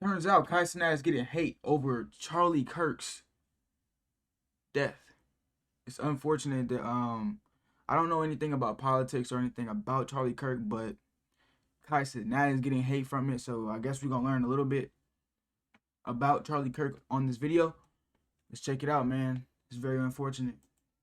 Turns out Cenat is getting hate over Charlie Kirk's death. It's unfortunate that I don't know anything about politics or anything about Charlie Kirk, but Cenat is getting hate from it. So I guess we're gonna learn a little bit about Charlie Kirk on this video. Let's check it out, man. It's very unfortunate.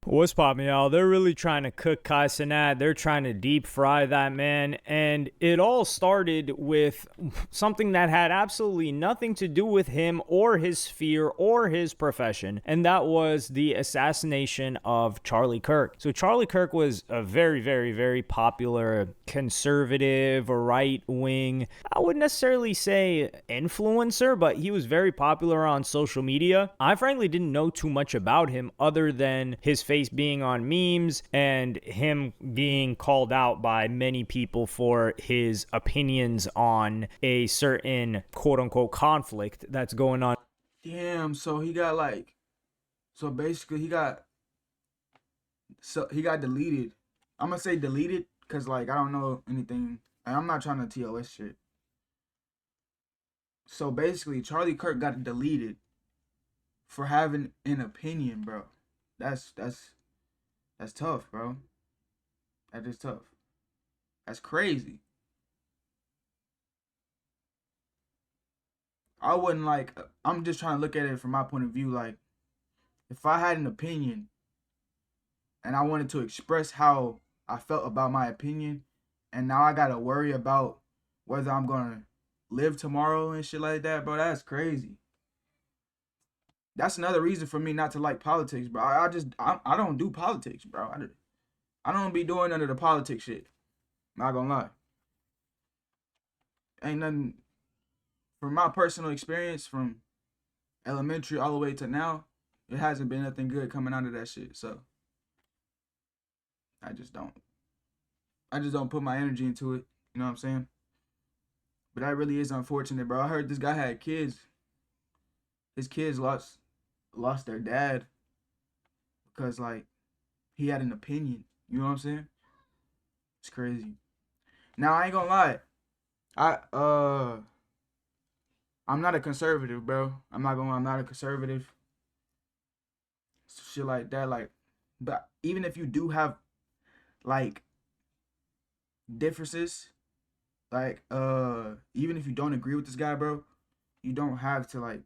What's poppin', y'all? They're really trying to cook Cenat. They're trying to deep fry that man. And it all started with something that had absolutely nothing to do with him or his sphere or his profession. And that was the assassination of Charlie Kirk. So Charlie Kirk was a very, very, very popular conservative or right-wing, I wouldn't necessarily say influencer, but he was very popular on social media. I frankly didn't know too much about him other than his face being on memes and him being called out by many people for his opinions on a certain quote-unquote conflict that's going on. Damn, so he got like, so basically he got deleted. I'm gonna say deleted because like I don't know anything and I'm not trying to TOS shit. So basically Charlie Kirk got deleted for having an opinion, bro. That's tough, bro. That is tough. That's crazy. I wouldn't like, I'm just trying to look at it from my point of view. Like, if I had an opinion and I wanted to express how I felt about my opinion, and now I gotta worry about whether I'm gonna live tomorrow and shit like that, bro, that's crazy. That's another reason for me not to like politics, bro. I don't do politics, bro. I don't be doing none of the politics shit. Not gonna lie. Ain't nothing, from my personal experience from elementary all the way to now, it hasn't been nothing good coming out of that shit. So I just don't put my energy into it. You know what I'm saying? But that really is unfortunate, bro. I heard this guy had kids. His kids lost their dad because like he had an opinion. You know what I'm saying? It's crazy. Now I ain't gonna lie. I'm not a conservative, bro. I'm not a conservative. Shit like that, like, but even if you do have like differences, like even if you don't agree with this guy, bro, you don't have to like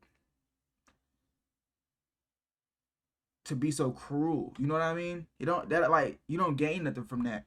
to be so cruel. You know what I mean? You don't gain nothing from that.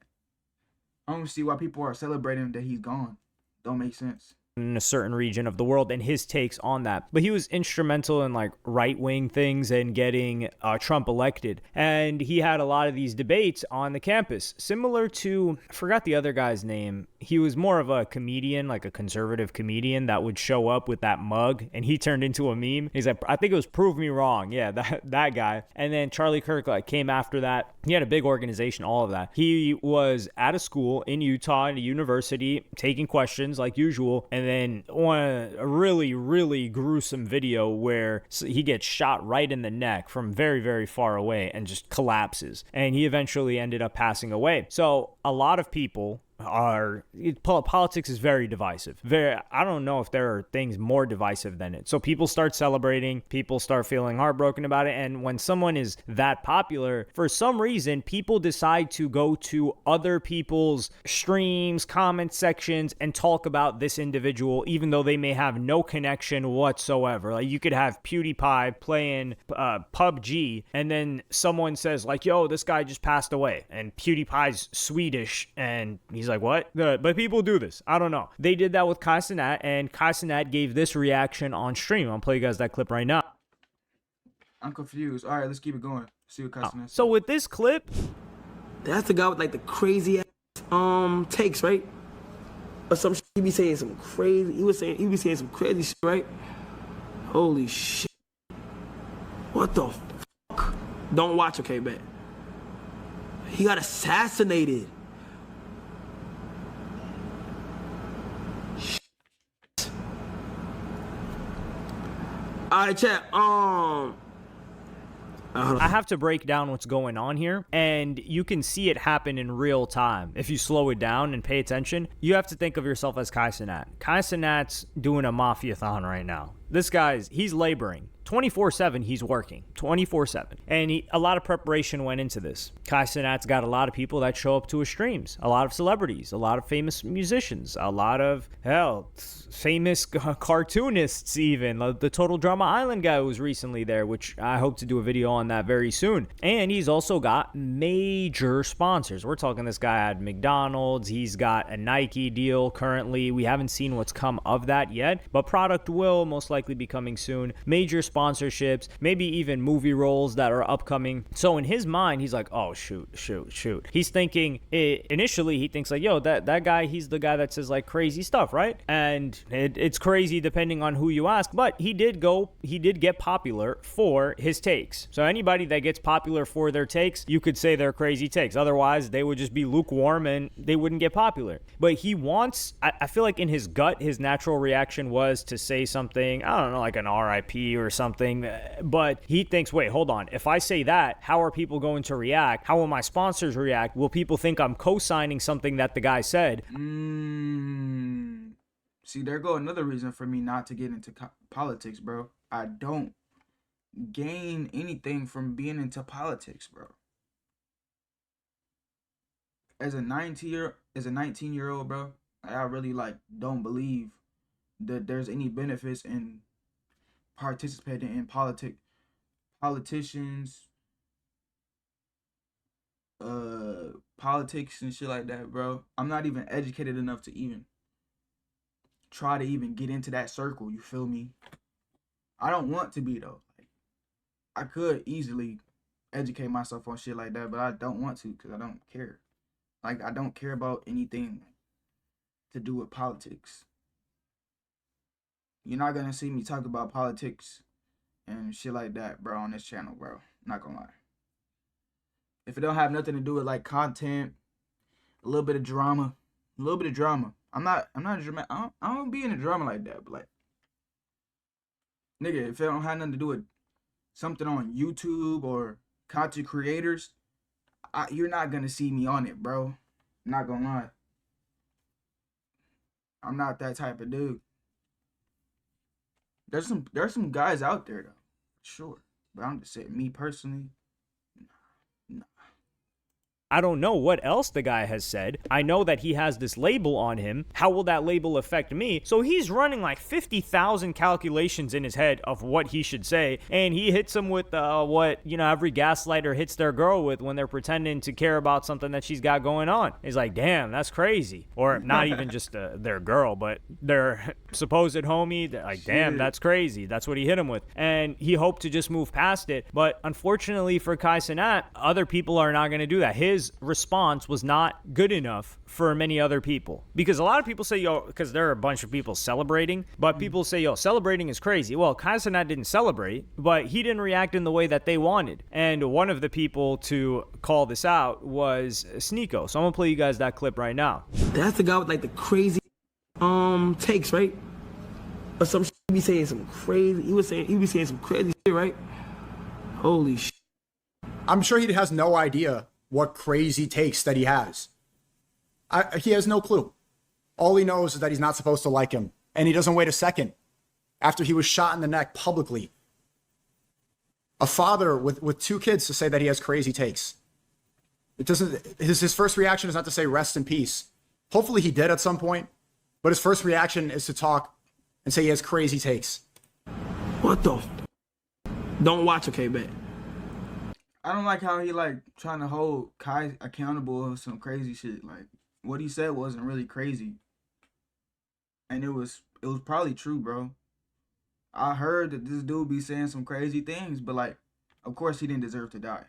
I don't see why people are celebrating that he's gone. Don't make sense. In a certain region of the world and his takes on that. But he was instrumental in like right-wing things and getting Trump elected. And he had a lot of these debates on the campus, similar to, I forgot the other guy's name. He was more of a comedian, like a conservative comedian that would show up with that mug and he turned into a meme. He's like, I think it was Prove Me Wrong. Yeah, that guy. And then Charlie Kirk like came after that. He had a big organization, all of that. He was at a school in Utah, in a university, taking questions like usual. And then a really, really gruesome video where he gets shot right in the neck from very, very far away and just collapses. And he eventually ended up passing away. So a lot of people politics is very divisive. I don't know if there are things more divisive than it. So people start celebrating, people start feeling heartbroken about it. And when someone is that popular, for some reason, people decide to go to other people's streams, comment sections, and talk about this individual, even though they may have no connection whatsoever. Like you could have PewDiePie playing PUBG, and then someone says like, yo, this guy just passed away. And PewDiePie's Swedish, and he's like, what? But people do this. I don't know. They did that with Cenat, and Cenat gave this reaction on stream. I'll play you guys that clip right now. I'm confused. All right, let's keep it going. See what Cenat. So with this clip, that's the guy with like the crazy ass takes, right? Or some shit, he be saying some crazy. He be saying some crazy shit, right? Holy shit! What the fuck? Don't watch, okay, bet. He got assassinated. Alright, chat. I have to break down what's going on here, and you can see it happen in real time. If you slow it down and pay attention, you have to think of yourself as Cenat. Cenat's doing a mafia-thon right now. This guy's, he's laboring. 24/7 he's working 24/7, and a lot of preparation went into this. Cenat's got a lot of people that show up to his streams, a lot of celebrities, a lot of famous musicians, a lot of famous cartoonists, even the Total Drama Island guy was recently there, which I hope to do a video on that very soon. And he's also got major sponsors. We're talking this guy had McDonald's, he's got a Nike deal currently. We haven't seen what's come of that yet, but product will most likely be coming soon. Major sponsorships, maybe even movie roles that are upcoming. So in his mind, he's like, oh, shoot. He's thinking, initially, he thinks like, yo, that guy, he's the guy that says like crazy stuff, right? And it's crazy depending on who you ask, but he did get popular for his takes. So anybody that gets popular for their takes, you could say they're crazy takes. Otherwise, they would just be lukewarm and they wouldn't get popular. But he wants, I feel like in his gut, his natural reaction was to say something, I don't know, like an RIP or something, but he thinks, wait, hold on. If I say that, how are people going to react? How will my sponsors react? Will people think I'm co-signing something that the guy said? See, there go another reason for me not to get into politics, bro. I don't gain anything from being into politics, bro. As a 19-year-old, bro, I really don't believe that there's any benefits in participating in politicians, politics and shit like that, bro. I'm not even educated enough to even try to even get into that circle, you feel me? I don't want to be, though. I could easily educate myself on shit like that, but I don't want to because I don't care. I don't care about anything to do with politics. You're not gonna see me talk about politics and shit like that, bro, on this channel, bro. Not gonna lie. If it don't have nothing to do with content, a little bit of drama. I'm not a drama. I don't be in a drama like that, but nigga, if it don't have nothing to do with something on YouTube or content creators, you're not gonna see me on it, bro. Not gonna lie. I'm not that type of dude. There's some guys out there though, sure. But I'm just saying, me personally, nah. I don't know what else the guy has said. I know that he has this label on him. How will that label affect me? So he's running 50,000 calculations in his head of what he should say, and he hits them with what every gaslighter hits their girl with when they're pretending to care about something that she's got going on. He's like, damn, that's crazy. Or not even just their girl, but their supposed homie. They're like, damn, that's crazy. That's what he hit him with, and he hoped to just move past it. But unfortunately for Cenat, other people are not going to do that. His response was not good enough for many other people, because a lot of people say, because there are a bunch of people celebrating, but people say, celebrating is crazy. Well, Cenat didn't celebrate, but he didn't react in the way that they wanted. And one of the people to call this out was Sneeko. So I'm gonna play you guys that clip right now. That's the guy with the crazy takes, right? Or some shit, he be saying some crazy. He be saying some crazy shit, right? Holy shit. I'm sure he has no idea what crazy takes that he has. He has no clue. All he knows is that he's not supposed to like him, and he doesn't wait a second after he was shot in the neck publicly. A father with two kids to say that he has crazy takes. It doesn't. His first reaction is not to say rest in peace. Hopefully he did at some point, but his first reaction is to talk and say he has crazy takes. What the? Don't watch, okay, bet. I don't like how he trying to hold Kai accountable for some crazy shit. What he said wasn't really crazy, and it was probably true, bro. I heard that this dude be saying some crazy things, but of course he didn't deserve to die.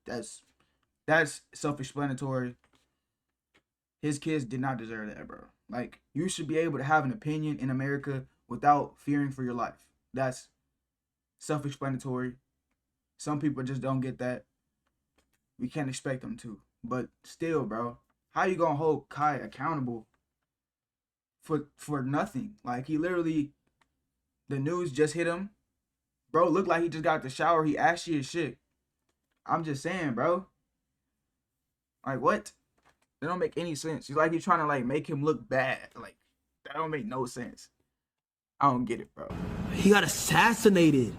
That's self-explanatory. His kids did not deserve that, bro. You should be able to have an opinion in America without fearing for your life. That's self-explanatory. Some people just don't get that. We can't expect them to. But still, bro, how you gonna hold Kai accountable for nothing? He literally, the news just hit him. Bro, looked like he just got out the shower. He ashy as shit. I'm just saying, bro. Like, what? That don't make any sense. He's like, you're trying to, like, make him look bad. Like, that don't make no sense. I don't get it, bro. He got assassinated.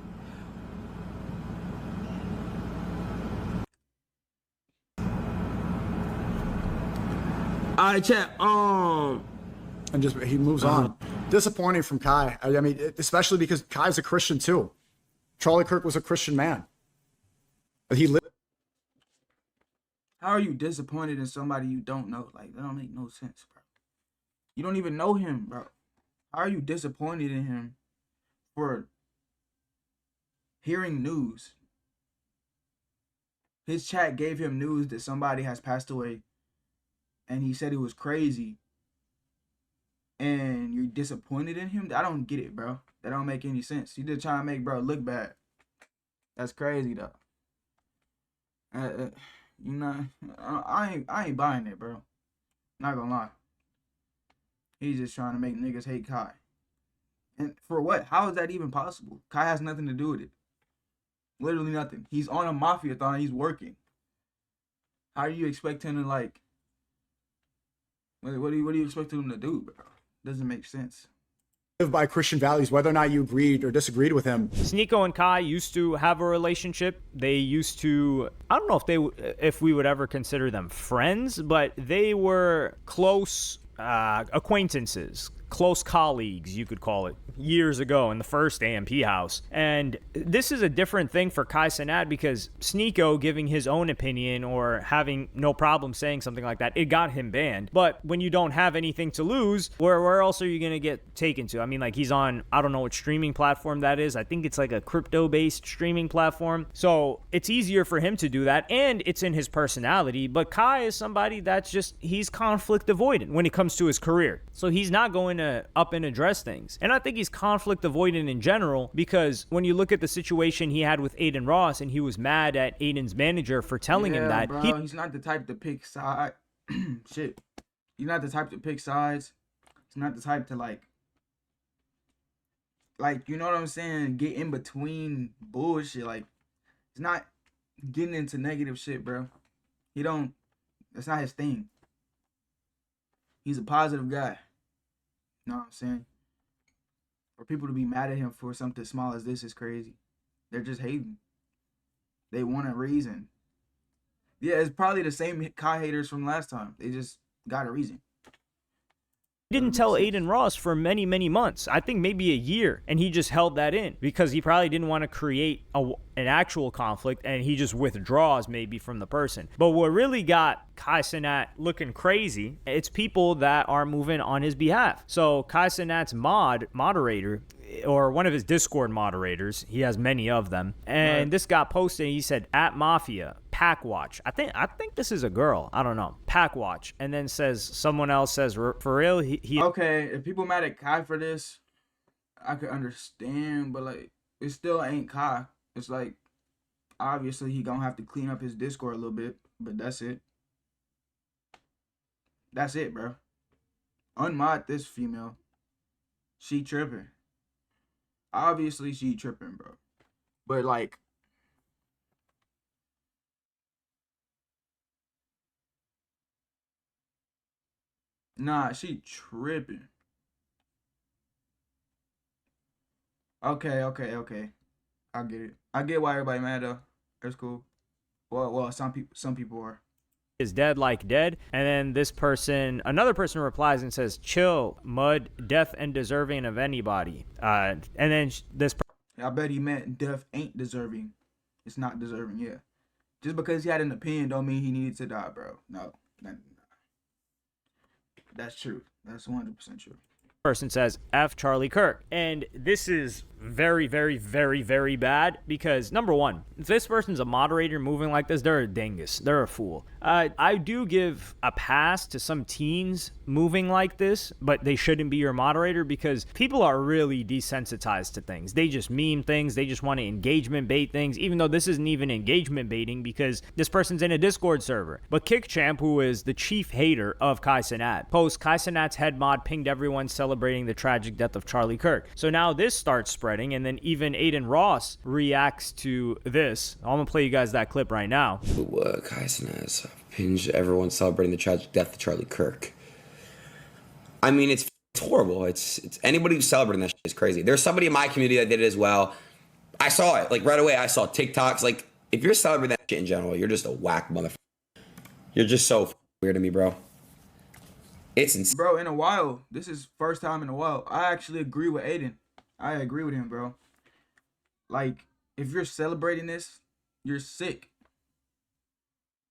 All right, chat. And just he moves on. Disappointing from Kai. I mean, especially because Kai's a Christian too. Charlie Kirk was a Christian man. He lived. How are you disappointed in somebody you don't know? Like, that don't make no sense, bro. You don't even know him, bro. How are you disappointed in him for hearing news? His chat gave him news that somebody has passed away, and he said it was crazy. And you're disappointed in him? I don't get it, bro. That don't make any sense. You just trying to make bro look bad. That's crazy, though. You know, I ain't buying it, bro. Not gonna lie. He's just trying to make niggas hate Kai. And for what? How is that even possible? Kai has nothing to do with it. Literally nothing. He's on a mafia-thon. He's working. How do you expect him to, like... What do you expect him to do, bro? Doesn't make sense. Live by Christian values, whether or not you agreed or disagreed with him. Sneeko and Kai used to have a relationship. They used to, I don't know if we would ever consider them friends, but they were close acquaintances, close colleagues, you could call it, years ago in the first AMP house. And this is a different thing for Kai Cenat because Sneeko giving his own opinion or having no problem saying something like that, it got him banned. But when you don't have anything to lose, where else are you going to get taken to? I mean, like, he's on, I don't know what streaming platform that is. I think it's like a crypto-based streaming platform. So it's easier for him to do that, and it's in his personality. But Kai is somebody that's just, he's conflict avoidant when it comes to his career. So he's not going to up and address things. And I think he's conflict avoidant in general because when you look at the situation he had with Aiden Ross and he was mad at Aiden's manager for telling him that. Bro, he's not the type to pick side. Shit. He's not the type to pick sides. He's not the type to like, you know what I'm saying? Get in between bullshit. Like, he's not getting into negative shit, bro. That's not his thing. He's a positive guy. You know what I'm saying? For people to be mad at him for something small as this is crazy. They're just hating. They want a reason. Yeah, it's probably the same Kai haters from last time. They just got a reason. He didn't tell Aiden Ross for many, many months. I think maybe a year. And he just held that in because he probably didn't want to create an actual conflict and he just withdraws maybe from the person. But what really got Kai Cenat looking crazy, it's people that are moving on his behalf. So Kai Cenat's moderator, or one of his Discord moderators, he has many of them, and this got posted and he said, @Mafia, Pack Watch. I think this is a girl. I don't know. Pack Watch. And then someone else says, for real, he okay, if people mad at Kai for this, I could understand, but like, it still ain't Kai. It's like, obviously he gonna have to clean up his Discord a little bit, but that's it. That's it, bro. Unmod this female. She tripping. Obviously she tripping, bro. But like, nah, she tripping. Okay. I get it. I get why everybody mad though. That's cool. Well, some people are. is dead like dead. And then another person replies and says, chill, mud, death and deserving of anybody. And then I bet he meant death ain't deserving. It's not deserving, yeah. Just because he had an opinion don't mean he needed to die, bro. No. That's true. That's 100% true. Person says, F Charlie Kirk. And this is very, very, very, very bad because, number one, if this person's a moderator moving like this, they're a dingus. They're a fool. I do give a pass to some teens moving like this, but they shouldn't be your moderator because people are really desensitized to things. They just meme things. They just want to engagement bait things, even though this isn't even engagement baiting because this person's in a Discord server. But KickChamp, who is the chief hater of Kai Cenat, Kai Cenat's head mod pinged everyone celebrating the tragic death of Charlie Kirk. So now this starts spreading. spreading. And then even Aiden Ross reacts to this. I'm going to play you guys that clip right now. Cenat, pinch everyone celebrating the tragic death of Charlie Kirk. I mean, it's horrible. It's anybody who's celebrating that shit is crazy. There's somebody in my community that did it as well. I saw it, like, right away. I saw TikToks. Like, if you're celebrating that shit in general, you're just a whack motherfucker. You're just so weird to me, bro. It's insane. Bro, in a while, this is first time in a while, I actually agree with Aiden. I agree with him, bro. Like, if you're celebrating this, you're sick.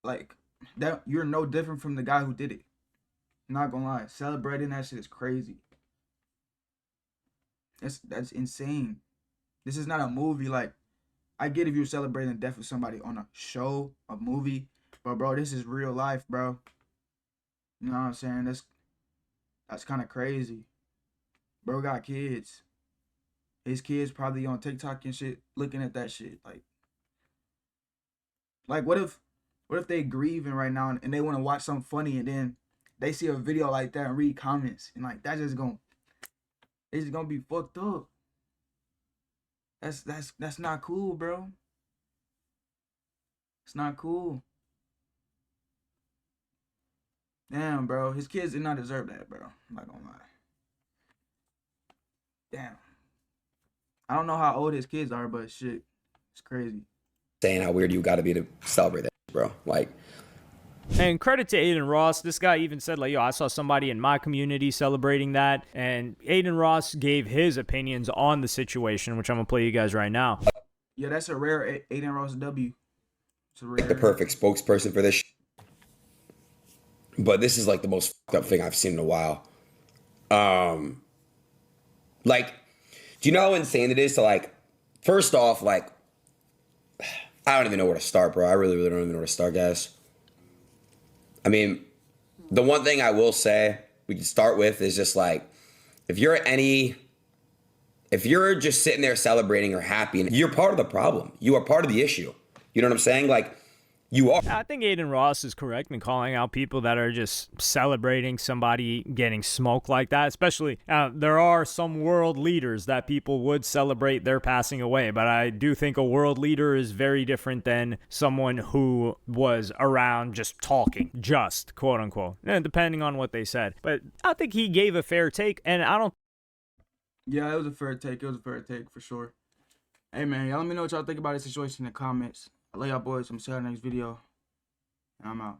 Like, that, you're no different from the guy who did it. Not gonna lie, celebrating that shit is crazy. That's insane. This is not a movie. Like, I get if you're celebrating the death of somebody on a show, a movie, but bro, this is real life, bro. You know what I'm saying? That's kind of crazy. Bro got kids. His kids probably on TikTok and shit, looking at that shit. Like what if they grieving right now and they want to watch something funny and then they see a video like that and read comments and like it's just gonna be fucked up. That's not cool, bro. It's not cool. Damn, bro. His kids did not deserve that, bro. I'm not gonna lie. Damn. I don't know how old his kids are, but shit, it's crazy. Saying how weird you gotta be to celebrate that, bro. Like, and credit to Aiden Ross. This guy even said, like, yo, I saw somebody in my community celebrating that. And Aiden Ross gave his opinions on the situation, which I'm going to play you guys right now. Yeah, that's a rare Aiden Ross W. It's a rare. the perfect spokesperson for this shit. But this is like the most fucked up thing I've seen in a while. Like, do you know how insane it is to, like, first off, like, I don't even know where to start, bro. I really don't even know where to start, guys. I mean, the one thing I will say we can start with is just like, if you're just sitting there celebrating or happy, and you're part of the problem. You are part of the issue. You know what I'm saying? Like, you are. I think Aiden Ross is correct in calling out people that are just celebrating somebody getting smoked like that. Especially, there are some world leaders that people would celebrate their passing away. But I do think a world leader is very different than someone who was around just talking, just, quote unquote, depending on what they said. But I think he gave a fair take, and I don't. Yeah, it was a fair take. It was a fair take for sure. Hey, man, y'all let me know what y'all think about this situation in the comments. I love y'all boys. I'm seeing y'all next video. And I'm out.